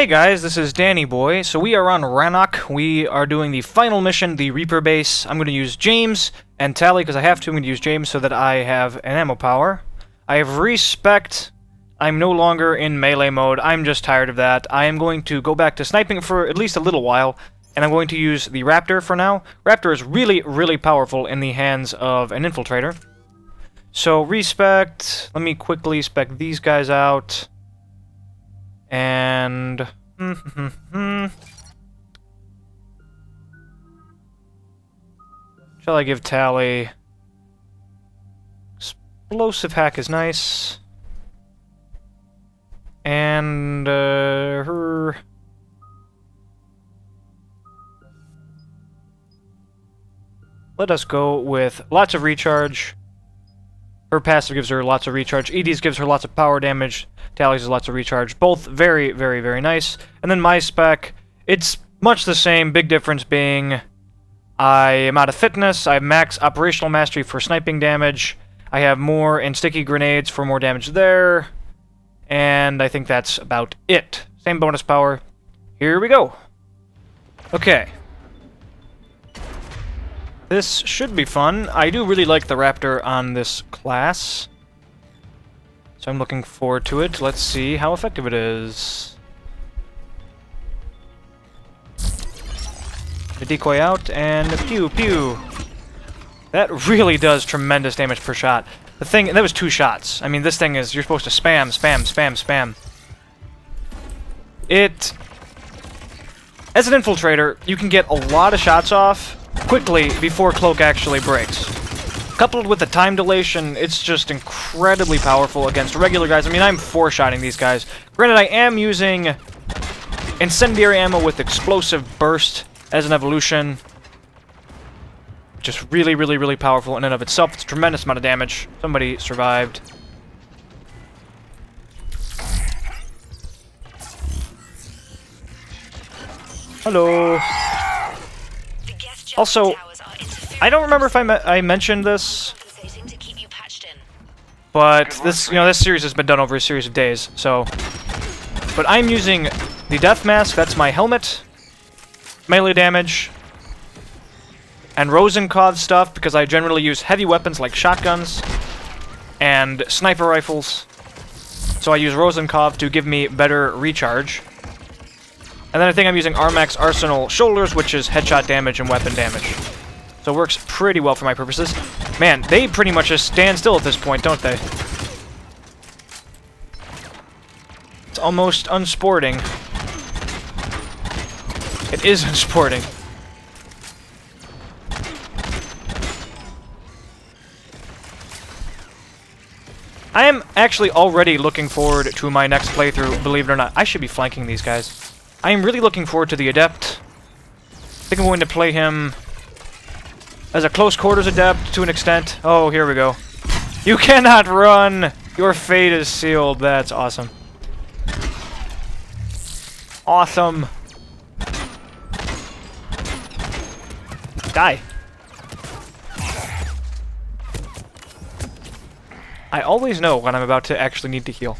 Hey guys, this is Danny Boy. So we are on Rannoch. We are doing the final mission, the Reaper base. I'm going to use James and Tally because I have to. I'm going to use James so that I have an ammo power. I have respect. I'm no longer in melee mode. I'm just tired of that. I am going to go back to sniping for at least a little while, and I'm going to use the Raptor for now. Raptor is really, really powerful in the hands of an Infiltrator. So respect. Let me quickly spec these guys out. And shall I give Tally? Explosive hack is nice. And her. Let us go with lots of recharge. Her passive gives her lots of recharge. ED's gives her lots of power damage. Tally's has lots of recharge. Both very, very, very nice. And then my spec, it's much the same. Big difference being I am out of fitness. I have max operational mastery for sniping damage. I have more in sticky grenades for more damage there. And I think that's about it. Same bonus power. Here we go. Okay. This should be fun. I do really like the Raptor on this class. So I'm looking forward to it. Let's see how effective it is. The decoy out, and pew pew. That really does tremendous damage per shot. The thing, that was 2 shots. I mean, this thing is, you're supposed to spam, spam, spam, spam. It... As an Infiltrator, you can get a lot of shots off quickly before Cloak actually breaks. Coupled with the time dilation, it's just incredibly powerful against regular guys. I mean, I'm 4-shotting these guys. Granted, I am using incendiary ammo with explosive burst as an evolution. Just really, really, really powerful in and of itself. It's a tremendous amount of damage. Somebody survived. Hello. Also, I don't remember if I mentioned this, but this series has been done over a series of days. So, but I'm using the death mask. That's my helmet, melee damage, and Rosenkopf stuff because I generally use heavy weapons like shotguns and sniper rifles. So I use Rosenkopf to give me better recharge. And then I think I'm using Armax Arsenal Shoulders, which is headshot damage and weapon damage. So it works pretty well for my purposes. Man, they pretty much just stand still at this point, don't they? It's almost unsporting. It is unsporting. I am actually already looking forward to my next playthrough, believe it or not. I should be flanking these guys. I am really looking forward to the Adept. I think I'm going to play him as a close quarters Adept to an extent. Oh, here we go. You cannot run! Your fate is sealed. That's awesome. Awesome. Die. I always know when I'm about to actually need to heal.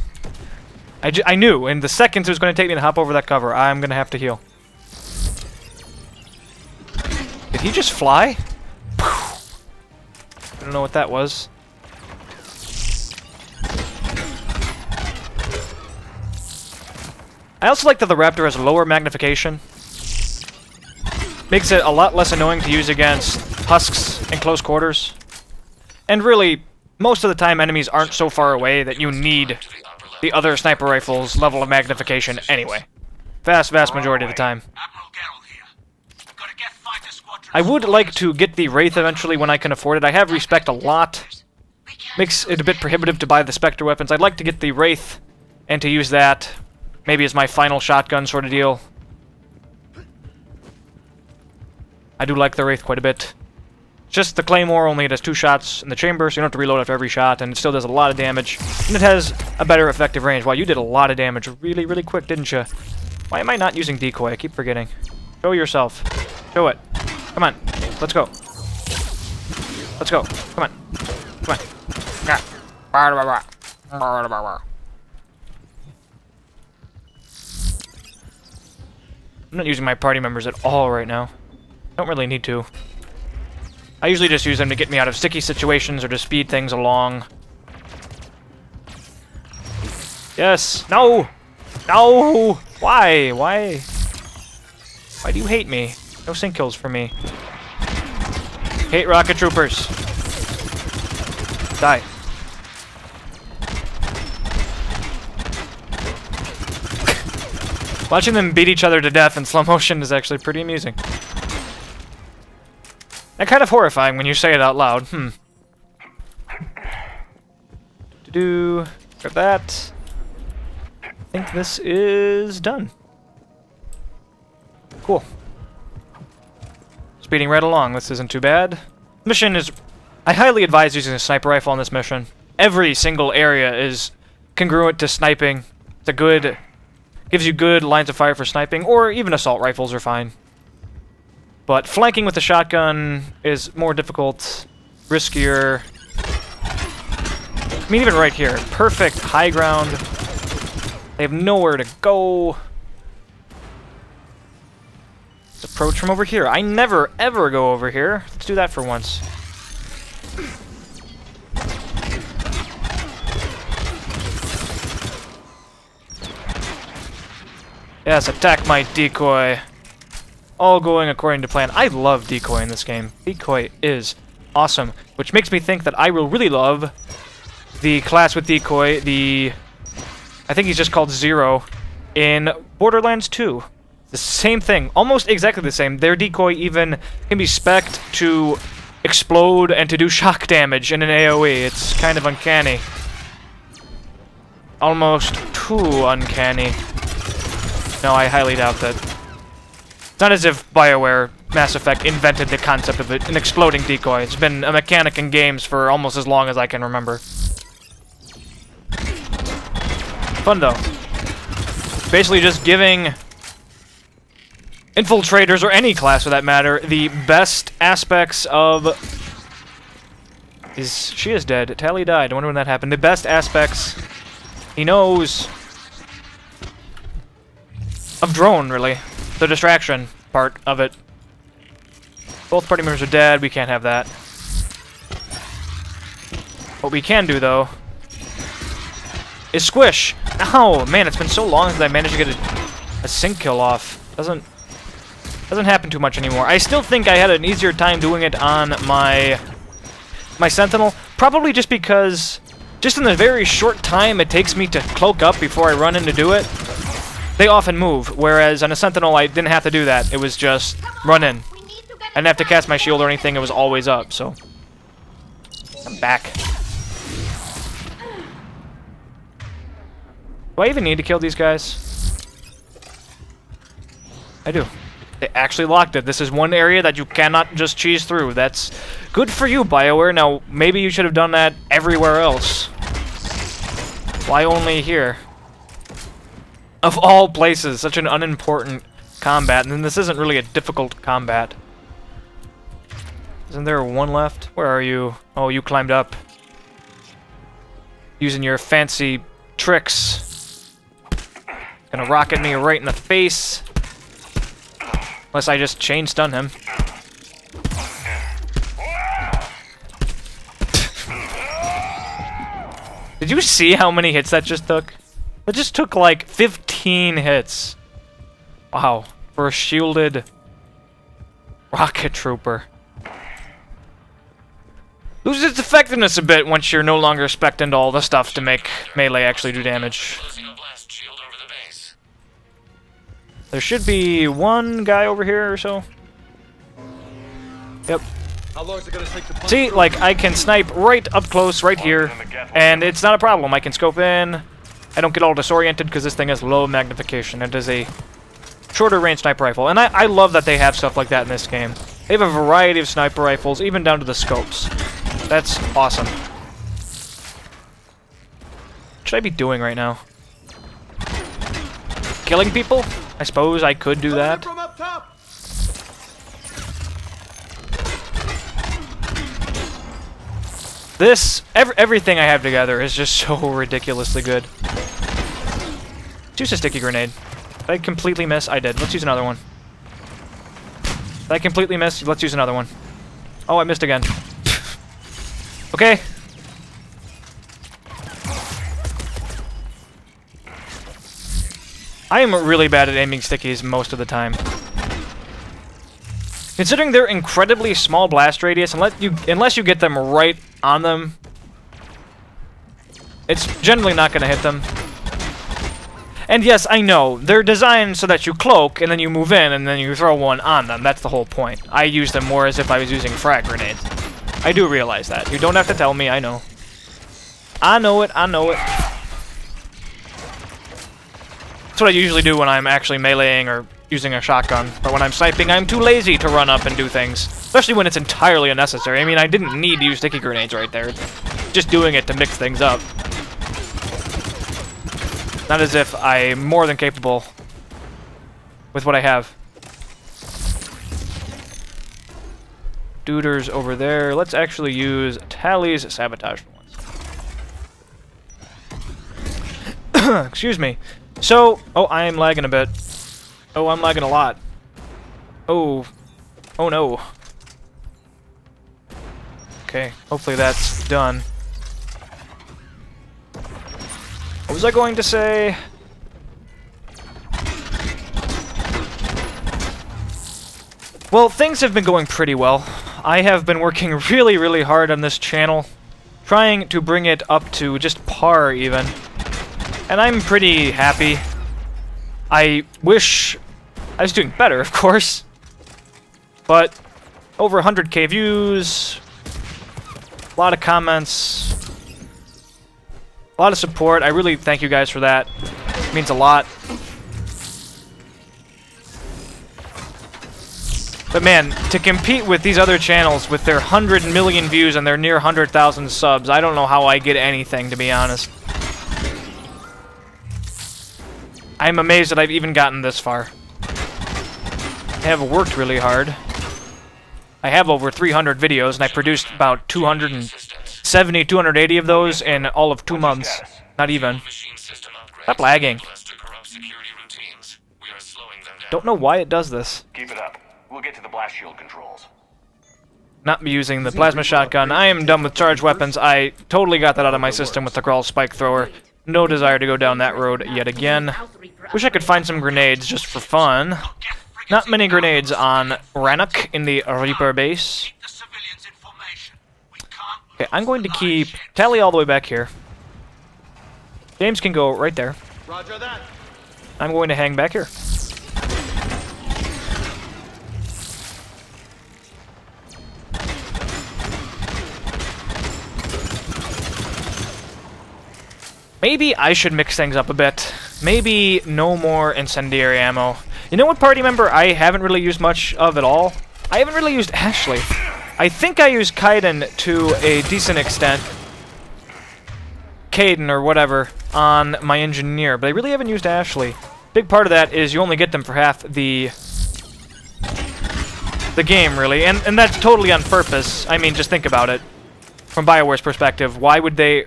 I knew, in the seconds it was going to take me to hop over that cover, I'm going to have to heal. Did he just fly? I don't know what that was. I also like that the Raptor has lower magnification. Makes it a lot less annoying to use against husks in close quarters. And really, most of the time enemies aren't so far away that you need the other sniper rifle's level of magnification anyway. Vast majority of the time. I would like to get the Wraith eventually when I can afford it. I have respect a lot. Makes it a bit prohibitive to buy the Spectre weapons. I'd like to get the Wraith and to use that maybe as my final shotgun sort of deal. I do like the Wraith quite a bit. Just the Claymore, only it has 2 shots in the chamber, so you don't have to reload after every shot, and it still does a lot of damage. And it has a better effective range. Wow, you did a lot of damage really, really quick, didn't you? Why am I not using decoy? I keep forgetting. Show yourself. Show it. Come on. Let's go. Let's go. Come on. Come on. I'm not using my party members at all right now. Don't really need to. I usually just use them to get me out of sticky situations or to speed things along. Yes! No! No! Why? Why? Why do you hate me? No sync kills for me. Hate rocket troopers. Die. Watching them beat each other to death in slow motion is actually pretty amusing. And kind of horrifying when you say it out loud. Grab that. I think this is done. Cool. Speeding right along. This isn't too bad. Mission is... I highly advise using a sniper rifle on this mission. Every single area is congruent to sniping. It's a good... gives you good lines of fire for sniping, or even assault rifles are fine. But flanking with the shotgun is more difficult, riskier. I mean, even right here, perfect high ground. They have nowhere to go. Let's approach from over here. I never, ever go over here. Let's do that for once. Yes, attack my decoy. All going according to plan. I love decoy in this game. Decoy is awesome, which makes me think that I will really love the class with decoy, I think he's just called Zero, in Borderlands 2. The same thing, almost exactly the same. Their decoy even can be spec'd to explode and to do shock damage in an AoE. It's kind of uncanny. Almost too uncanny. No, I highly doubt that. It's not as if BioWare Mass Effect invented the concept of an exploding decoy. It's been a mechanic in games for almost as long as I can remember. Fun, though. Basically just giving infiltrators, or any class for that matter, the best aspects of... She is dead. Tally died. I wonder when that happened. The best aspects he knows of drone, really. The distraction part of it. Both party members are dead. We can't have that. What we can do, though, is squish. Oh, man, it's been so long since I managed to get a sync kill off. Doesn't happen too much anymore. I still think I had an easier time doing it on my Sentinel. Probably just because, just in the very short time it takes me to cloak up before I run in to do it, they often move. Whereas on a Sentinel, I didn't have to do that. It was just run in. I didn't have to cast my shield or anything. It was always up, so. I'm back. Do I even need to kill these guys? I do. They actually locked it. This is one area that you cannot just cheese through. That's good for you, BioWare. Now, maybe you should have done that everywhere else. Why only here? Of all places, such an unimportant combat. And this isn't really a difficult combat. Isn't there one left? Where are you? Oh, you climbed up. Using your fancy tricks. Gonna rocket me right in the face. Unless I just chain stun him. Did you see how many hits that just took? That just took like 15 hits. Wow. For a shielded rocket trooper. Loses its effectiveness a bit once you're no longer spec'd into all the stuff to make melee actually do damage. There should be one guy over here or so. Yep. How long is it gonna take to See, like, I can snipe right up close, right here, and it's not a problem. I can scope in. I don't get all disoriented because this thing has low magnification. It is a shorter range sniper rifle. And I love that they have stuff like that in this game. They have a variety of sniper rifles, even down to the scopes. That's awesome. What should I be doing right now? Killing people? I suppose I could do that. Everything I have together is just so ridiculously good. Let's use a sticky grenade. Did Did I completely miss? I did. Let's use another one. Did I completely miss? Let's use another one. Oh, I missed again. Okay. I am really bad at aiming stickies most of the time. Considering they're incredibly small blast radius, unless you get them right on them, it's generally not going to hit them. And yes, I know, they're designed so that you cloak, and then you move in, and then you throw one on them. That's the whole point. I use them more as if I was using frag grenades. I do realize that. You don't have to tell me, I know. I know it, I know it. That's what I usually do when I'm actually meleeing or using a shotgun. But when I'm sniping, I'm too lazy to run up and do things. Especially when it's entirely unnecessary. I mean, I didn't need to use sticky grenades right there. Just doing it to mix things up. Not as if I'm more than capable with what I have. Duders over there. Let's actually use Tally's sabotage once. Excuse me. So, oh, I am lagging a bit. Oh, I'm lagging a lot. Oh. Oh no. Okay, hopefully that's done. What was I going to say? Well, things have been going pretty well. I have been working really, really hard on this channel, trying to bring it up to just par even. And I'm pretty happy. I wish I was doing better, of course. But over 100k views, a lot of comments, a lot of support. I really thank you guys for that. It means a lot. But man, to compete with these other channels with their 100 million views and their near 100,000 subs, I don't know how I get anything, to be honest. I'm amazed that I've even gotten this far. I have worked really hard. I have over 300 videos, and I produced about 270, 280 of those in all of 2 months. Not even. Stop lagging. Don't know why it does this. Keep it up. We'll get to the blast shield controls. Not using the plasma shotgun. I am done with charged weapons. I totally got that out of my system with the Grawl spike thrower. No desire to go down that road yet again. Wish I could find some grenades just for fun. Not many grenades on Rannoch in the Reaper base. Okay, I'm going to keep Tally all the way back here. James can go right there. Roger that. I'm going to hang back here. Maybe I should mix things up a bit. Maybe no more incendiary ammo. You know what party member I haven't really used much of at all? I haven't really used Ashley. I think I used Kaiden to a decent extent. Kaiden or whatever on my engineer, but I really haven't used Ashley. Big part of that is you only get them for half the game, really, and that's totally on purpose. I mean, just think about it. From BioWare's perspective, why would they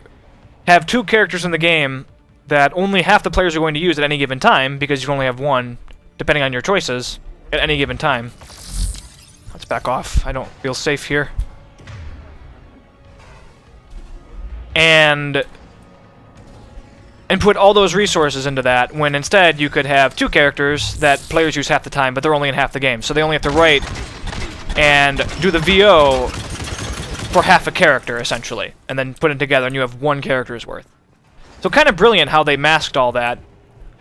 have 2 characters in the game that only half the players are going to use at any given time, because you only have 1, depending on your choices, at any given time? Let's back off. I don't feel safe here. And put all those resources into that, when instead you could have 2 characters that players use half the time, but they're only in half the game. So they only have to write and do the VO for half a character, essentially, and then put it together, and you have 1 character's worth. So kind of brilliant how they masked all that.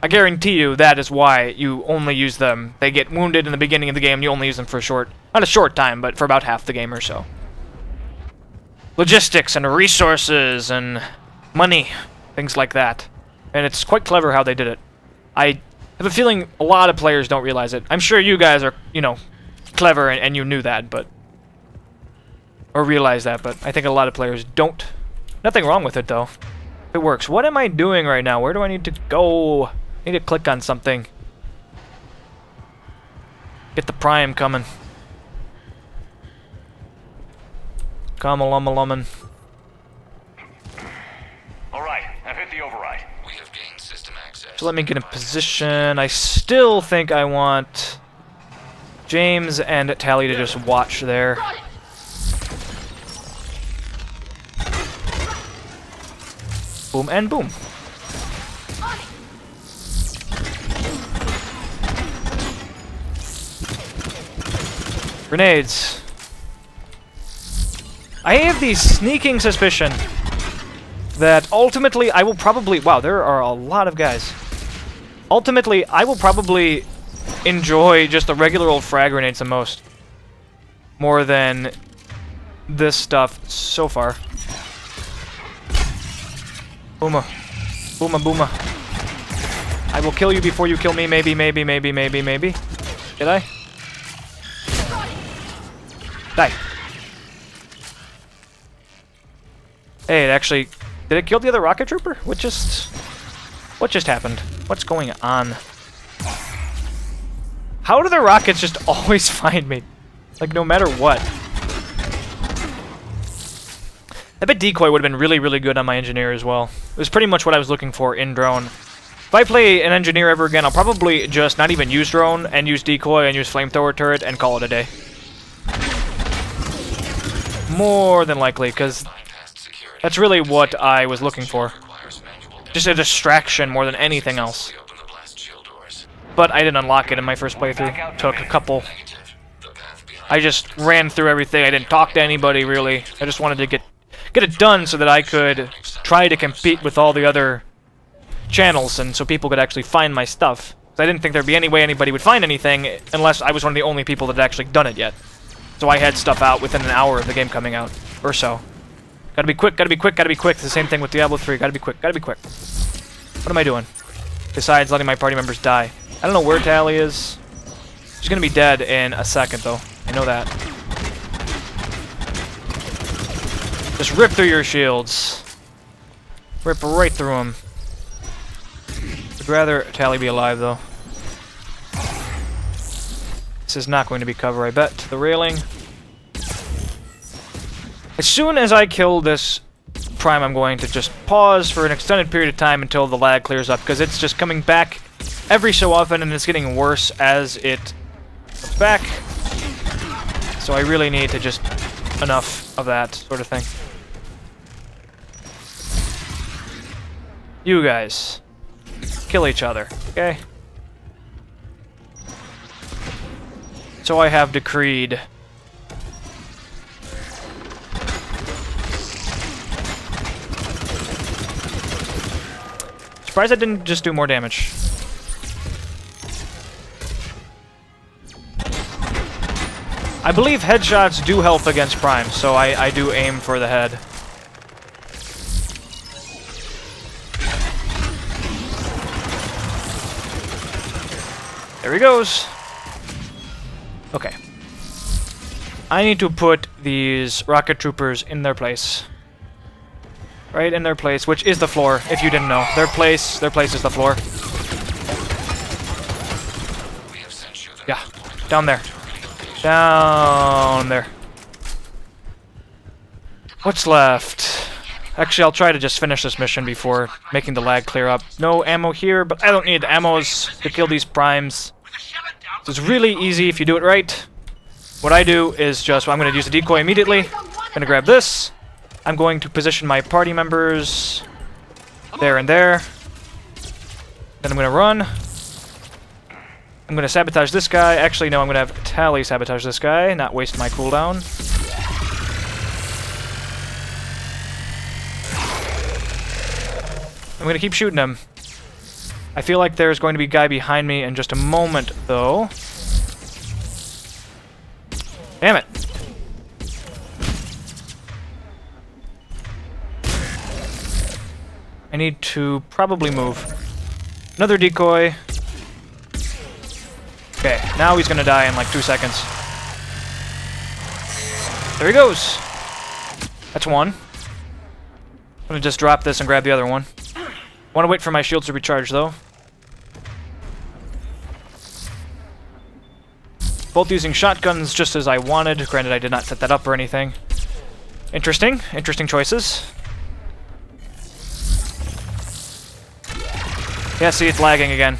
I guarantee you that is why you only use them. They get wounded in the beginning of the game, and you only use them for not a short time, but for about half the game or so. Logistics and resources and money, things like that. And it's quite clever how they did it. I have a feeling a lot of players don't realize it. I'm sure you guys are, you know, clever and you knew that, but... or realize that, but I think a lot of players don't. Nothing wrong with it, though. It works. What am I doing right now? Where do I need to go? I need to click on something. Get the prime coming. Come along, along. Alright, I've hit the override. We have gained system access. So let me get in position. I still think I want James and Tally to just watch there. Boom and boom. Grenades. I have the sneaking suspicion that ultimately I will probably... Wow, there are a lot of guys. Ultimately, I will probably enjoy just the regular old frag grenades the most. More than this stuff so far. Booma. Booma, booma. I will kill you before you kill me, maybe, maybe, maybe, maybe, maybe. Did I? Die. Hey, it actually... Did it kill the other rocket trooper? What just happened? What's going on? How do the rockets just always find me? Like, no matter what. I bet decoy would have been really, really good on my engineer as well. It was pretty much what I was looking for in drone. If I play an engineer ever again, I'll probably just not even use drone and use decoy and use flamethrower turret and call it a day. More than likely, because that's really what I was looking for. Just a distraction more than anything else. But I didn't unlock it in my first playthrough. Took a couple. I just ran through everything. I didn't talk to anybody, really. I just wanted to get it done so that I could try to compete with all the other channels, and so people could actually find my stuff. I didn't think there'd be any way anybody would find anything unless I was one of the only people that had actually done it yet. So I had stuff out within an hour of the game coming out, or so. Gotta be quick, gotta be quick, gotta be quick. It's the same thing with Diablo 3. Gotta be quick, gotta be quick. What am I doing? Besides letting my party members die. I don't know where Tally is. She's gonna be dead in a second, though. I know that. Just rip through your shields. Rip right through them. I'd rather Tally be alive, though. This is not going to be cover, I bet, to the railing. As soon as I kill this Prime, I'm going to just pause for an extended period of time until the lag clears up, because it's just coming back every so often, and it's getting worse as it comes back. So I really need to just... enough of that sort of thing. You guys. Kill each other, okay? So I have decreed. Surprised I didn't just do more damage. I believe headshots do help against Prime, so I do aim for the head. There he goes. Okay. I need to put these rocket troopers in their place. Right in their place, which is the floor, if you didn't know. Their place is the floor. Yeah, down there. Down there. What's left? Actually, I'll try to just finish this mission before making the lag clear up. No ammo here, but I don't need ammos to kill these primes. So it's really easy if you do it right. What I do is just, well, I'm going to use the decoy immediately. I'm going to grab this. I'm going to position my party members there and there. Then I'm going to run. I'm going to sabotage this guy. Actually, no, I'm going to have Tally sabotage this guy, not waste my cooldown. I'm going to keep shooting him. I feel like there's going to be a guy behind me in just a moment, though. Damn it. I need to probably move. Another decoy. Okay, now he's gonna die in like 2 seconds. There he goes. That's one. I'm gonna just drop this and grab the other one. Want to wait for my shields to recharge, though. Both using shotguns just as I wanted. Granted, I did not set that up or anything. Interesting. Interesting choices. Yeah, see, it's lagging again.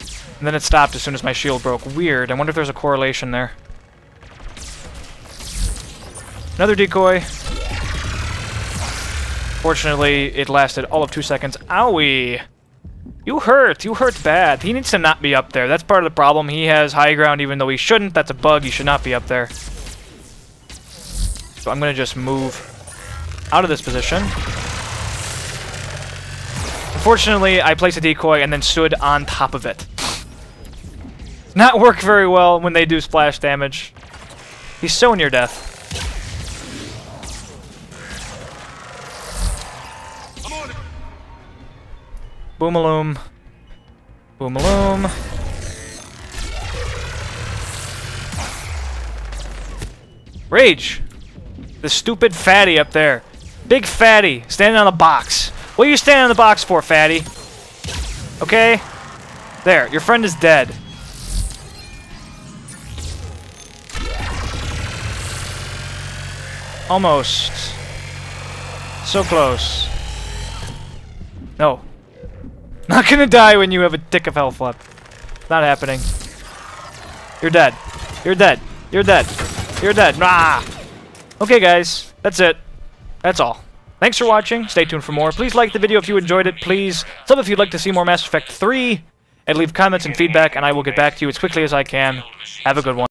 And then it stopped as soon as my shield broke. Weird. I wonder if there's a correlation there. Another decoy. Fortunately, it lasted all of 2 seconds. Owie! You hurt! You hurt bad. He needs to not be up there. That's part of the problem. He has high ground even though he shouldn't. That's a bug. He should not be up there. So I'm gonna just move out of this position. Unfortunately, I placed a decoy and then stood on top of it. Not work very well when they do splash damage. He's so near death. Boomaloom. Boomaloom. Rage! The stupid fatty up there. Big fatty, standing on the box. What are you standing on the box for, fatty? Okay? There, your friend is dead. Almost. So close. No. Not gonna die when you have a tick of health left. Not happening. You're dead. You're dead. You're dead. You're dead. Ah! Okay, guys. That's it. That's all. Thanks for watching. Stay tuned for more. Please like the video if you enjoyed it. Please sub if you'd like to see more Mass Effect 3. And leave comments and feedback, and I will get back to you as quickly as I can. Have a good one.